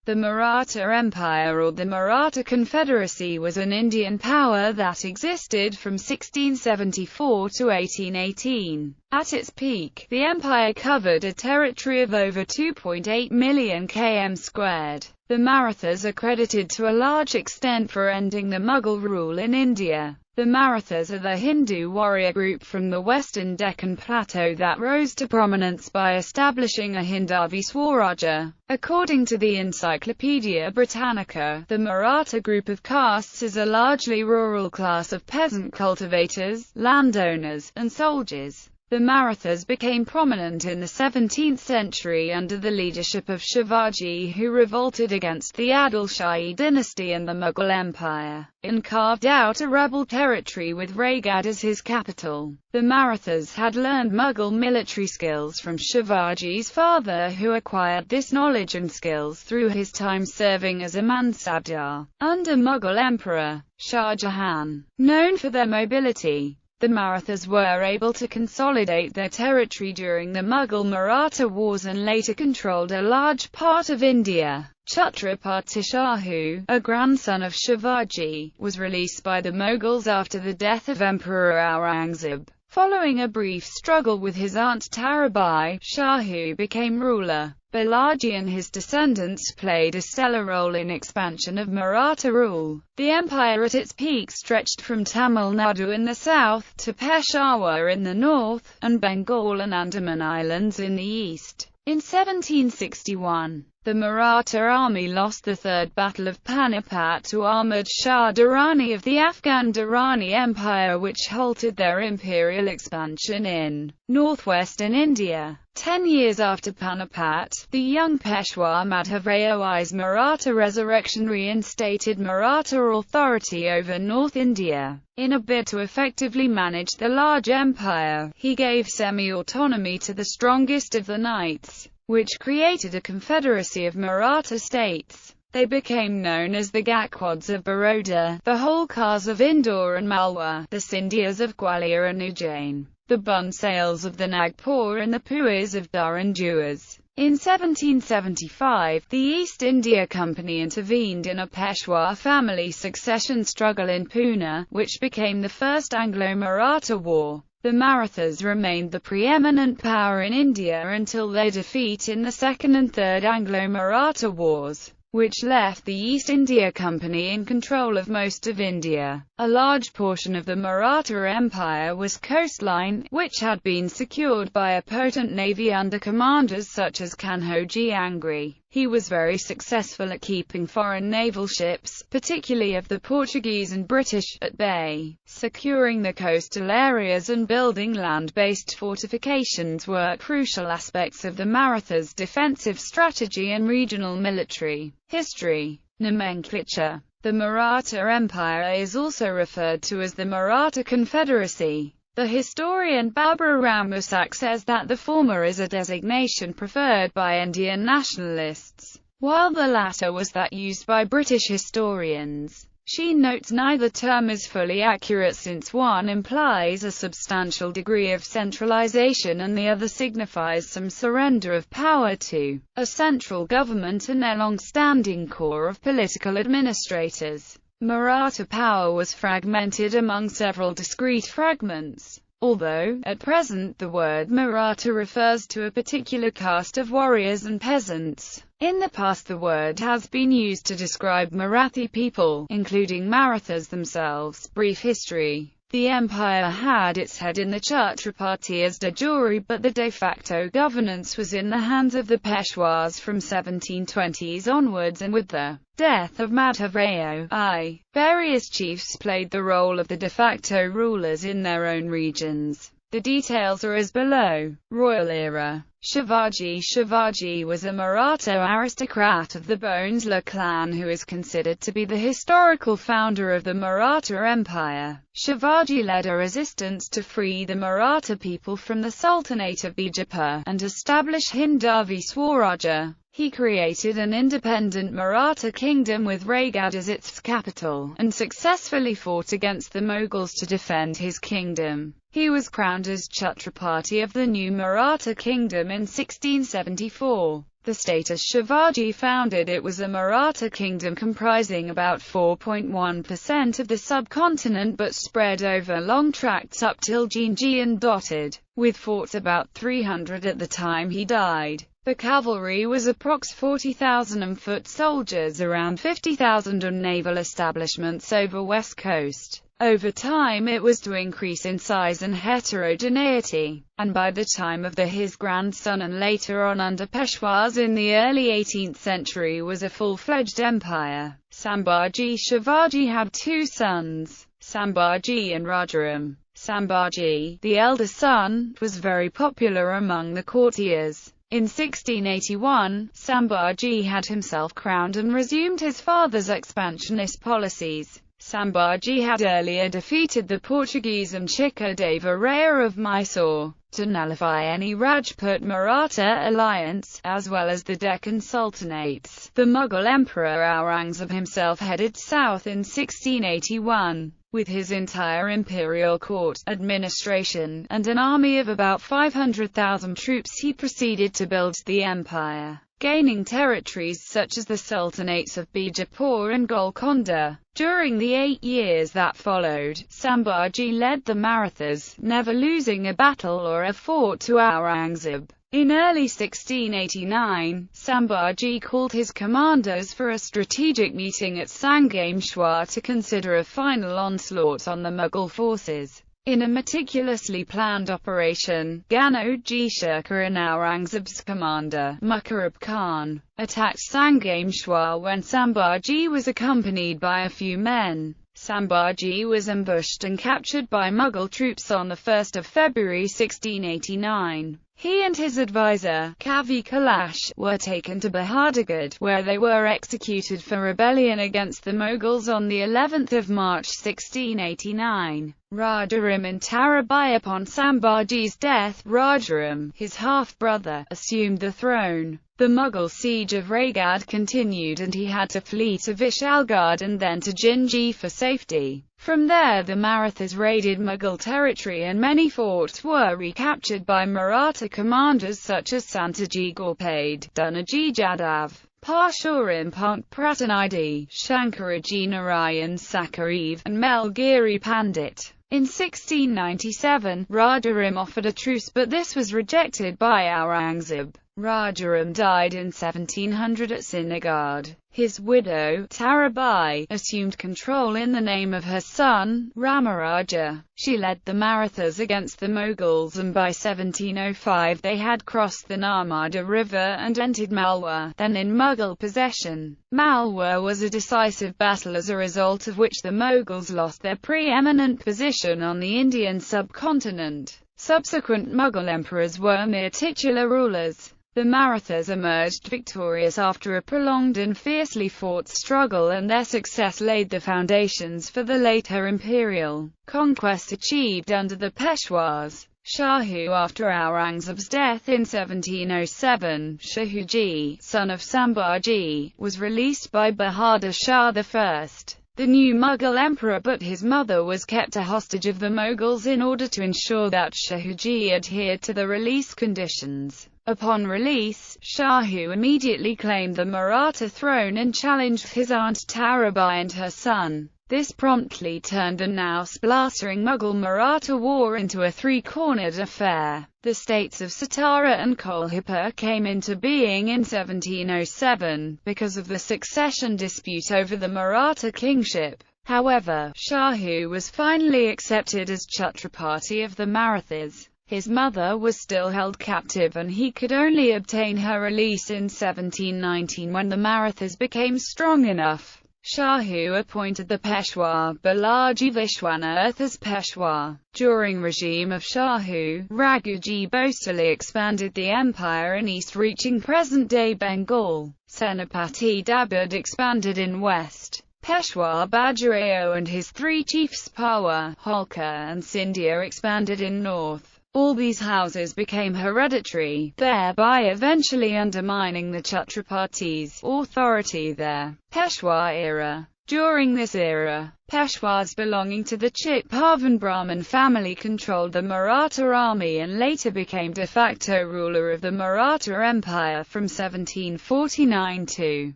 The Maratha Empire or the Maratha Confederacy was an Indian power that existed from 1674 to 1818. At its peak, the empire covered a territory of over 2.8 million km². The Marathas are credited to a large extent for ending the Mughal rule in India. The Marathas are the Hindu warrior group from the western Deccan Plateau that rose to prominence by establishing a Hindavi Swarajya. According to the Encyclopaedia Britannica, the Maratha group of castes is a largely rural class of peasant cultivators, landowners, and soldiers. The Marathas became prominent in the 17th century under the leadership of Shivaji, who revolted against the Adil Shahi dynasty and the Mughal Empire, and carved out a rebel territory with Raigad as his capital. The Marathas had learned Mughal military skills from Shivaji's father, who acquired this knowledge and skills through his time serving as a Mansabdar under Mughal Emperor Shah Jahan. Known for their mobility, the Marathas were able to consolidate their territory during the Mughal-Maratha Wars and later controlled a large part of India. Chhatrapati Shahu, a grandson of Shivaji, was released by the Mughals after the death of Emperor Aurangzeb. Following a brief struggle with his aunt Tarabai, Shahu became ruler. Balaji and his descendants played a stellar role in expansion of Maratha rule. The empire at its peak stretched from Tamil Nadu in the south to Peshwa in the north, and Bengal and Andaman Islands in the east. In 1761, the Maratha army lost the Third Battle of Panipat to Ahmad Shah Durrani of the Afghan Durrani Empire, which halted their imperial expansion in northwestern India. 10 years after Panipat, the young Peshwa Madhavrai's Maratha resurrection reinstated Maratha authority over North India. In a bid to effectively manage the large empire, he gave semi-autonomy to the strongest of the knights, which created a confederacy of Maratha states. They became known as the Gaikwads of Baroda, the Holkars of Indore and Malwa, the Scindias of Gwalior and Ujjain, the Bansales of the Nagpur and the Puis of Dar and Duas. In 1775, the East India Company intervened in a Peshwa family succession struggle in Pune, which became the First Anglo-Maratha War. The Marathas remained the preeminent power in India until their defeat in the Second and Third Anglo-Maratha Wars, which left the East India Company in control of most of India. A large portion of the Maratha Empire was coastline, which had been secured by a potent navy under commanders such as Kanhoji Angri. He was very successful at keeping foreign naval ships, particularly of the Portuguese and British, at bay. Securing the coastal areas and building land-based fortifications were crucial aspects of the Marathas' defensive strategy and regional military history. Nomenclature. The Maratha Empire is also referred to as the Maratha Confederacy. The historian Babur Ramasak says that the former is a designation preferred by Indian nationalists, while the latter was that used by British historians. She notes neither term is fully accurate since one implies a substantial degree of centralization and the other signifies some surrender of power to a central government and their long-standing core of political administrators. Maratha power was fragmented among several discrete fragments. Although, at present the word Maratha refers to a particular caste of warriors and peasants, in the past the word has been used to describe Marathi people, including Marathas themselves. Brief history. The empire had its head in the Chhatrapatis de jure, but the de facto governance was in the hands of the Peshwas from 1720s onwards, and with the death of Madhavrao I, various chiefs played the role of the de facto rulers in their own regions. The details are as below. Royal era. Shivaji was a Maratha aristocrat of the Bhonsle clan who is considered to be the historical founder of the Maratha Empire. Shivaji led a resistance to free the Maratha people from the Sultanate of Bijapur and establish Hindavi Swarajya. He created an independent Maratha kingdom with Raigad as its capital, and successfully fought against the Mughals to defend his kingdom. He was crowned as Chhatrapati of the new Maratha kingdom in 1674. The status Shivaji founded it was a Maratha kingdom comprising about 4.1% of the subcontinent but spread over long tracts up till Jinji and dotted with forts about 300 at the time he died. The cavalry was approx 40,000 and foot soldiers around 50,000 and naval establishments over west coast. Over time it was to increase in size and heterogeneity, and by the time of his grandson and later on under Peshwas in the early 18th century was a full-fledged empire. Sambhaji Shivaji had two sons, Sambhaji and Rajaram. Sambhaji, the elder son, was very popular among the courtiers. In 1681, Sambhaji had himself crowned and resumed his father's expansionist policies. Sambhaji had earlier defeated the Portuguese and Chikadeva Raya of Mysore, to nullify any Rajput-Maratha alliance, as well as the Deccan Sultanates. The Mughal Emperor Aurangzeb himself headed south in 1681. With his entire imperial court, administration, and an army of about 500,000 troops he proceeded to build the empire, gaining territories such as the Sultanates of Bijapur and Golconda. During the 8 years that followed, Sambhaji led the Marathas, never losing a battle or a fort to Aurangzeb. In early 1689, Sambhaji called his commanders for a strategic meeting at Sangameshwar to consider a final onslaught on the Mughal forces. In a meticulously planned operation, Ganoji Shirkuh and Aurangzeb's commander, Mukarrab Khan, attacked Sangameshwar when Sambhaji was accompanied by a few men. Sambhaji was ambushed and captured by Mughal troops on 1 February 1689. He and his advisor, Kavi Kailash, were taken to Bahadurgarh, where they were executed for rebellion against the Mughals on the 11th of March 1689. Rajaram and Tarabai. Upon Sambhaji's death, Rajaram, his half-brother, assumed the throne. The Mughal siege of Raigad continued and he had to flee to Vishalgarh and then to Jinji for safety. From there the Marathas raided Mughal territory and many forts were recaptured by Maratha commanders such as Santaji Gorpade, Dunaji Jadhav, Parshuram Pant Pratanidi, Shankaraji Narayan Sakariv, and Melgiri Pandit. In 1697, Rajaram offered a truce but this was rejected by Aurangzeb. Rajaram died in 1700 at Sinagad. His widow, Tarabai, assumed control in the name of her son, Ramaraja. She led the Marathas against the Mughals and by 1705 they had crossed the Narmada River and entered Malwa, then in Mughal possession. Malwa was a decisive battle as a result of which the Mughals lost their preeminent position on the Indian subcontinent. Subsequent Mughal emperors were mere titular rulers. The Marathas emerged victorious after a prolonged and fiercely fought struggle and their success laid the foundations for the later imperial conquest achieved under the Peshwas. Shahu. After Aurangzeb's death in 1707, Shahuji, son of Sambhaji, was released by Bahadur Shah I, the new Mughal emperor, but his mother was kept a hostage of the Mughals in order to ensure that Shahuji adhered to the release conditions. Upon release, Shahu immediately claimed the Maratha throne and challenged his aunt Tarabai and her son. This promptly turned the now splintering Mughal-Maratha war into a three-cornered affair. The states of Satara and Kolhapur came into being in 1707, because of the succession dispute over the Maratha kingship. However, Shahu was finally accepted as Chhatrapati of the Marathas. His mother was still held captive and he could only obtain her release in 1719 when the Marathas became strong enough. Shahu appointed the Peshwa, Balaji Vishwanath, as Peshwa. During regime of Shahu, Raghuji Bhosale expanded the empire in east reaching present-day Bengal. Senapati Dabud expanded in west. Peshwa Bajirao and his three chiefs Pawa, Holkar and Scindia expanded in north. All these houses became hereditary, thereby eventually undermining the Chhatrapati's authority there. Peshwa era. During this era, Peshwas belonging to the Chitpavan Brahmin family controlled the Maratha army and later became de facto ruler of the Maratha Empire from 1749 to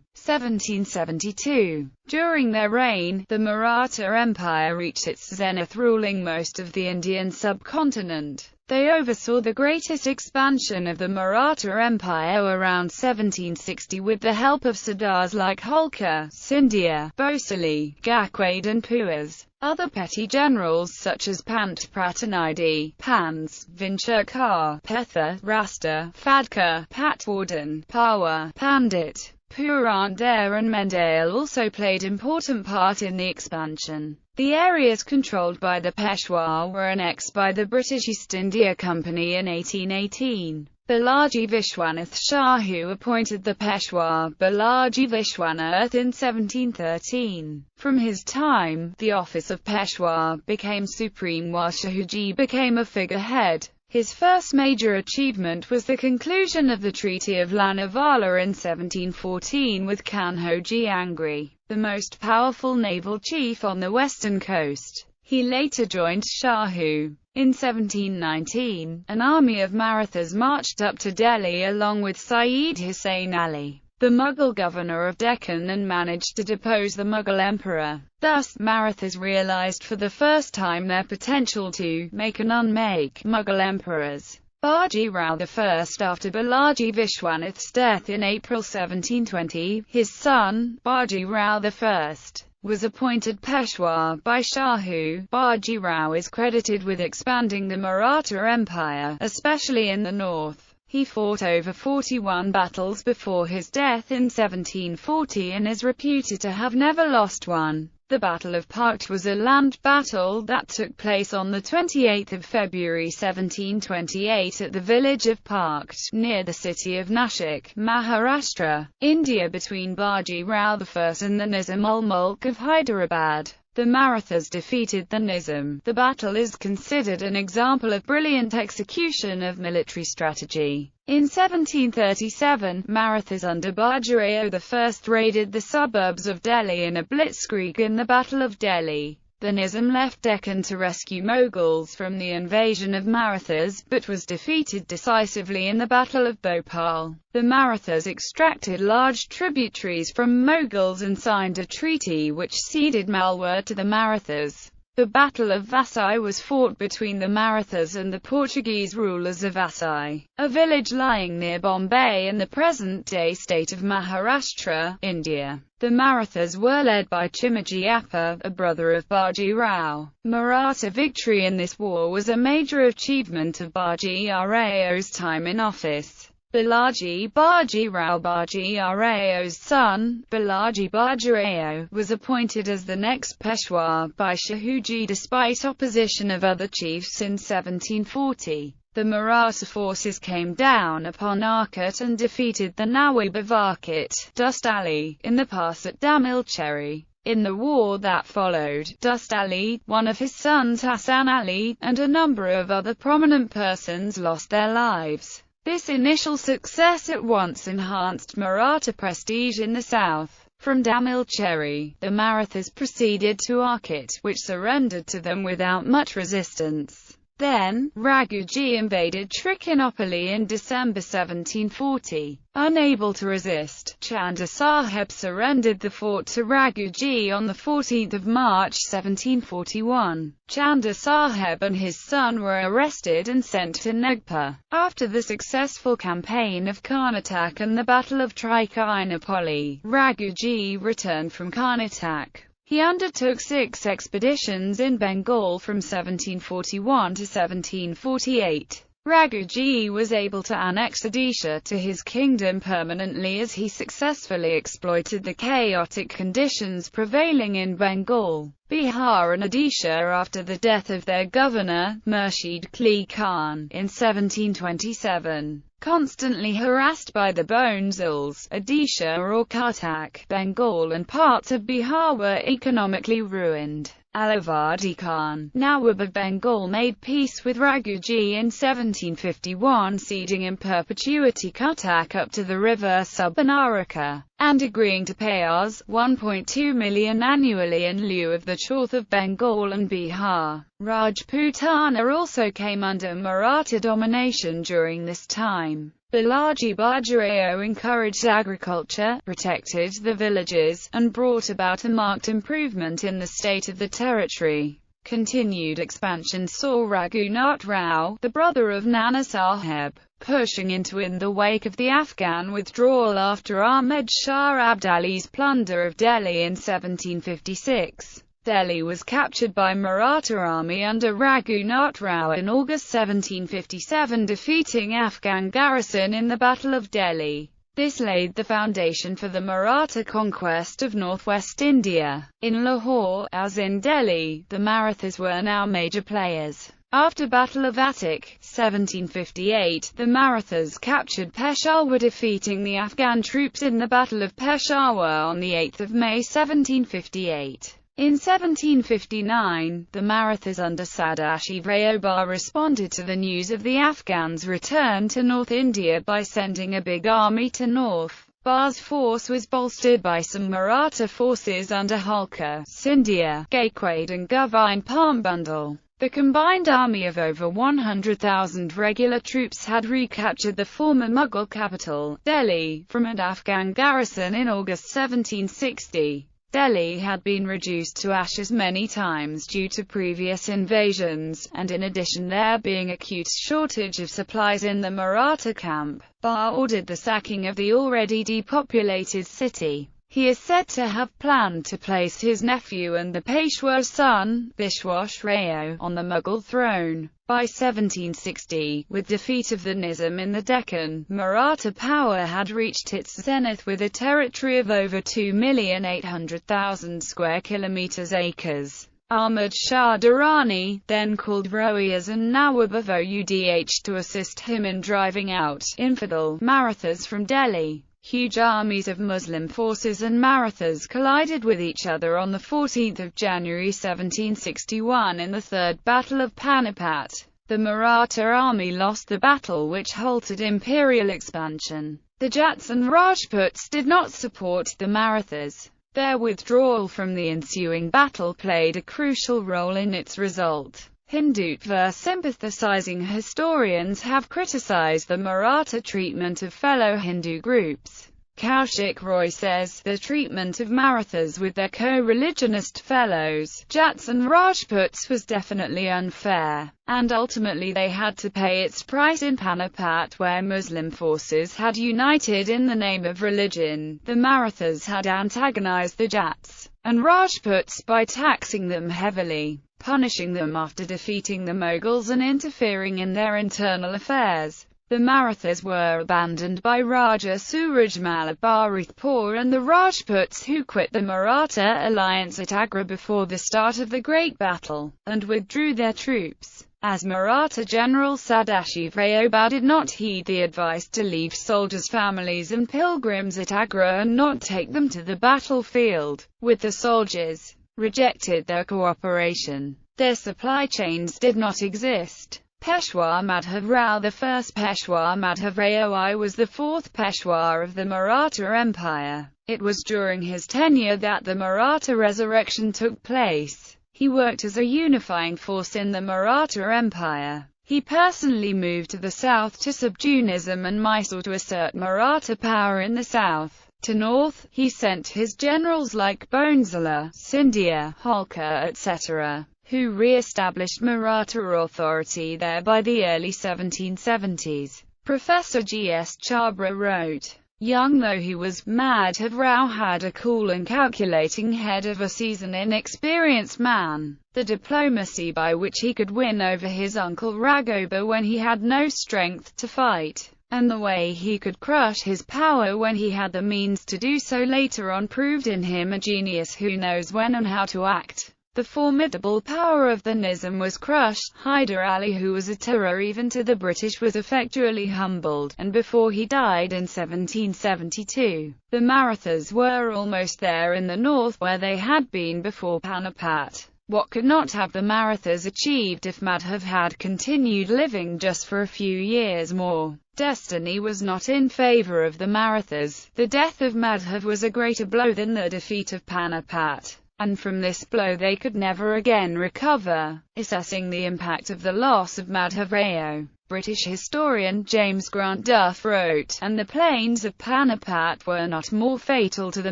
1772. During their reign, the Maratha Empire reached its zenith, ruling most of the Indian subcontinent. They oversaw the greatest expansion of the Maratha Empire around 1760 with the help of Sardars like Holkar, Scindia, Bhosle, Gakwade and Puas. Other petty generals such as Panipat and Pans, Vinchurkar, Petha, Rasta, Phadkar, Patwardhan, Pawa, Pandit, Purandare and Mendale also played important part in the expansion. The areas controlled by the Peshwa were annexed by the British East India Company in 1818. Balaji Vishwanath Shahu appointed the Peshwa Balaji Vishwanath in 1713. From his time, the office of Peshwa became supreme while Shahuji became a figurehead. His first major achievement was the conclusion of the Treaty of Lonavala in 1714 with Kanhoji Angry, the most powerful naval chief on the western coast. He later joined Shahu. In 1719, an army of Marathas marched up to Delhi along with Sayyid Hussain Ali, the Mughal governor of Deccan, and managed to depose the Mughal emperor. Thus, Marathas realized for the first time their potential to make and unmake Mughal emperors. Baji Rao I. After Balaji Vishwanath's death in April 1720, his son, Baji Rao I, was appointed Peshwa by Shahu. Baji Rao is credited with expanding the Maratha Empire, especially in the north. He fought over 41 battles before his death in 1740 and is reputed to have never lost one. The Battle of Pakht was a land battle that took place on 28 February 1728 at the village of Pakht, near the city of Nashik, Maharashtra, India, between Baji Rao I and the Nizam-ul-Mulk of Hyderabad. The Marathas defeated the Nizam. The battle is considered an example of brilliant execution of military strategy. In 1737, Marathas under Bajirao I raided the suburbs of Delhi in a blitzkrieg in the Battle of Delhi. The Nizam left Deccan to rescue Mughals from the invasion of Marathas, but was defeated decisively in the Battle of Bhopal. The Marathas extracted large tributaries from Mughals and signed a treaty which ceded Malwa to the Marathas. The Battle of Vasai was fought between the Marathas and the Portuguese rulers of Vasai, a village lying near Bombay in the present-day state of Maharashtra, India. The Marathas were led by Chimaji Appa, a brother of Baji Rao. Maratha victory in this war was a major achievement of Baji Rao's time in office. Balaji Baji Rao's son, Balaji Bajirao, was appointed as the next Peshwa by Shahuji despite opposition of other chiefs in 1740. The Maratha forces came down upon Arcot and defeated the Nawab of Arcot, Dust Ali, in the pass at Damil Cherry. In the war that followed, Dust Ali, one of his sons Hassan Ali, and a number of other prominent persons lost their lives. This initial success at once enhanced Maratha prestige in the south. From Damil Cherry, the Marathas proceeded to Arcot, which surrendered to them without much resistance. Then, Raghuji invaded Trichinopoly in December 1740. Unable to resist, Chanda Saheb surrendered the fort to Raghuji on 14 March 1741. Chanda Saheb and his son were arrested and sent to Nagpur. After the successful campaign of Karnatak and the Battle of Trichinopoly, Raghuji returned from Karnatak. He undertook 6 expeditions in Bengal from 1741 to 1748. Raghuji was able to annex Odisha to his kingdom permanently as he successfully exploited the chaotic conditions prevailing in Bengal, Bihar and Odisha after the death of their governor, Murshid Qali Khan, in 1727. Constantly harassed by the Bhonsles, Odisha or Kartak, Bengal and parts of Bihar were economically ruined. Alawadi Khan, Nawab of Bengal, made peace with Raghuji in 1751, ceding in perpetuity Kartak up to the river Subarnarekha. and agreeing to pay Rs. 1.2 million annually in lieu of the Chauth of Bengal and Bihar. Rajputana also came under Maratha domination during this time. Balaji Bajirao encouraged agriculture, protected the villages, and brought about a marked improvement in the state of the territory. Continued expansion saw Raghunath Rao, the brother of Nana Sahib, pushing in the wake of the Afghan withdrawal after Ahmed Shah Abdali's plunder of Delhi in 1756. Delhi was captured by Maratha army under Raghunath Rao in August 1757, defeating Afghan garrison in the Battle of Delhi. This laid the foundation for the Maratha conquest of northwest India. In Lahore, as in Delhi, the Marathas were now major players. After Battle of Attock, 1758, the Marathas captured Peshawar, defeating the Afghan troops in the Battle of Peshawar on 8 May 1758. In 1759, the Marathas under Sadashiv Rao responded to the news of the Afghans' return to North India by sending a big army to North. Bar's force was bolstered by some Maratha forces under Holkar, Scindia, Gaikwad and Govind Palmbundle. The combined army of over 100,000 regular troops had recaptured the former Mughal capital, Delhi, from an Afghan garrison in August 1760. Delhi had been reduced to ashes many times due to previous invasions, and in addition there being acute shortage of supplies in the Maratha camp, Bar ordered the sacking of the already depopulated city. He is said to have planned to place his nephew and the Peshwa's son, Vishwas Rao, on the Mughal throne. By 1760, with defeat of the Nizam in the Deccan, Maratha power had reached its zenith with a territory of over 2,800,000 square kilometers acres. Ahmad Shah Durrani, then called Rohias and Nawab of Oudh to assist him in driving out infidel Marathas from Delhi. Huge armies of Muslim forces and Marathas collided with each other on 14 January 1761 in the Third Battle of Panipat. The Maratha army lost the battle, which halted imperial expansion. The Jats and Rajputs did not support the Marathas. Their withdrawal from the ensuing battle played a crucial role in its result. Hindutva sympathizing historians have criticized the Maratha treatment of fellow Hindu groups. Kaushik Roy says, the treatment of Marathas with their co-religionist fellows, Jats and Rajputs, was definitely unfair, and ultimately they had to pay its price in Panipat, where Muslim forces had united in the name of religion. The Marathas had antagonized the Jats and Rajputs by taxing them heavily, punishing them after defeating the Mughals and interfering in their internal affairs. The Marathas were abandoned by Raja Surajmala Bharatpur and the Rajputs, who quit the Maratha alliance at Agra before the start of the Great Battle, and withdrew their troops. As Maratha General Sadashiv Rao did not heed the advice to leave soldiers' families and pilgrims at Agra and not take them to the battlefield with the soldiers, rejected their cooperation. Their supply chains did not exist. Peshwa Madhav Rao, the first Peshwa Madhav Rao I, was the fourth Peshwa of the Maratha Empire. It was during his tenure that the Maratha resurrection took place. He worked as a unifying force in the Maratha Empire. He personally moved to the south to subdue Nizam and Mysore to assert Maratha power in the south. To north, he sent his generals like Bhonsle, Scindia, Holkar, etc., who re-established Maratha authority there by the early 1770s. Professor G.S. Chabra wrote, young though he was, Madhav Rao had a cool and calculating head of a seasoned, inexperienced man. The diplomacy by which he could win over his uncle Raghubar when he had no strength to fight, and the way he could crush his power when he had the means to do so later on, proved in him a genius who knows when and how to act. The formidable power of the Nizam was crushed. Hyder Ali, who was a terror even to the British, was effectually humbled, and before he died in 1772, the Marathas were almost there in the north where they had been before Panipat. What could not have the Marathas achieved if Madhav had continued living just for a few years more? Destiny was not in favor of the Marathas. The death of Madhav was a greater blow than the defeat of Panipat, and from this blow they could never again recover. Assessing the impact of the loss of Madhav Rao, British historian James Grant Duff wrote, "And the plains of Panipat were not more fatal to the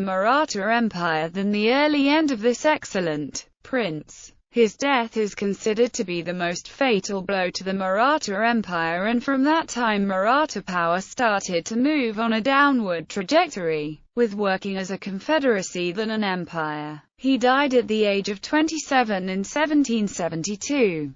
Maratha Empire than the early end of this excellent prince. His death is considered to be the most fatal blow to the Maratha Empire, and from that time Maratha power started to move on a downward trajectory, with working as a confederacy than an empire." He died at the age of 27 in 1772.